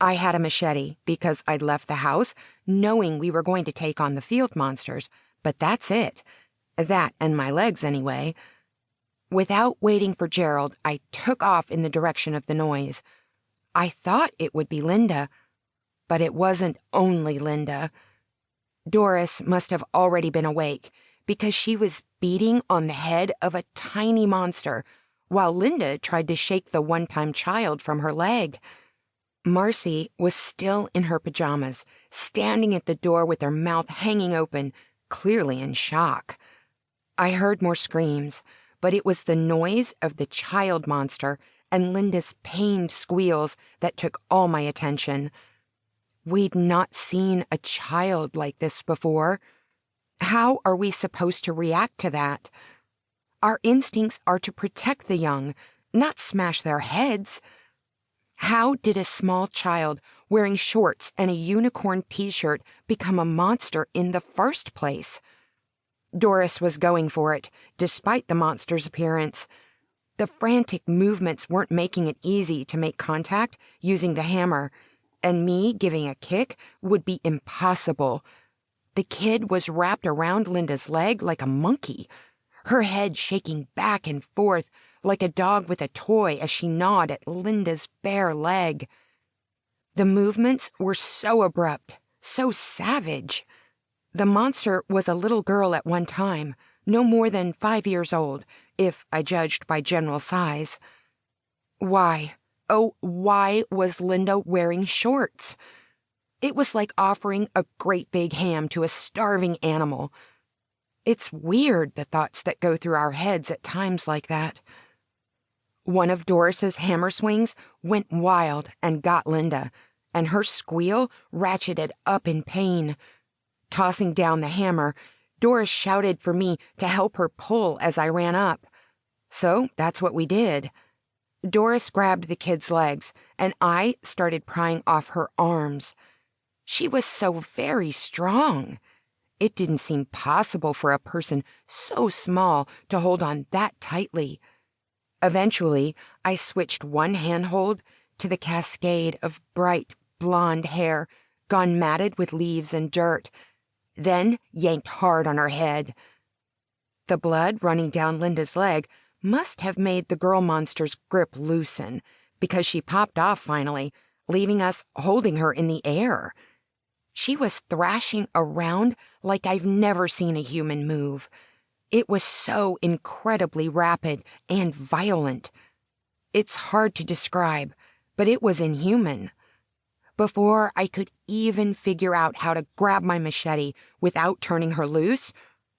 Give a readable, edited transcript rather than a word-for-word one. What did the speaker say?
I had a machete because I'd left the house knowing we were going to take on the field monsters, but that's it. That and my legs, anyway. Without waiting for Gerald, I took off in the direction of the noise. I thought it would be Linda, but it wasn't only Linda. Doris must have already been awake because she was beating on the head of a tiny monster while Linda tried to shake the one-time child from her leg. Marcy was still in her pajamas, standing at the door with her mouth hanging open, clearly in shock. I heard more screams, but it was the noise of the child monster and Linda's pained squeals that took all my attention. We'd not seen a child like this before. How are we supposed to react to that? Our instincts are to protect the young, not smash their heads. How did a small child wearing shorts and a unicorn t-shirt become a monster in the first place? Doris was going for it, despite the monster's appearance. The frantic movements weren't making it easy to make contact using the hammer, and me giving a kick would be impossible. The kid was wrapped around Linda's leg like a monkey, her head shaking back and forth like a dog with a toy as she gnawed at Linda's bare leg. The movements were so abrupt, so savage. The monster was a little girl at one time, no more than 5 years old, if I judged by general size. Why, oh, why was Linda wearing shorts? It was like offering a great big ham to a starving animal. It's weird, the thoughts that go through our heads at times like that. One of Doris's hammer swings went wild and got Linda, and her squeal ratcheted up in pain. Tossing down the hammer, Doris shouted for me to help her pull as I ran up. So that's what we did. Doris grabbed the kid's legs, and I started prying off her arms. She was so very strong. It didn't seem possible for a person so small to hold on that tightly. Eventually, I switched one handhold to the cascade of bright blonde hair gone matted with leaves and dirt, then yanked hard on her head. The blood running down Linda's leg must have made the girl monster's grip loosen, because she popped off finally, leaving us holding her in the air. She was thrashing around like I've never seen a human move. It was so incredibly rapid and violent. It's hard to describe, but it was inhuman. Before I could even figure out how to grab my machete without turning her loose,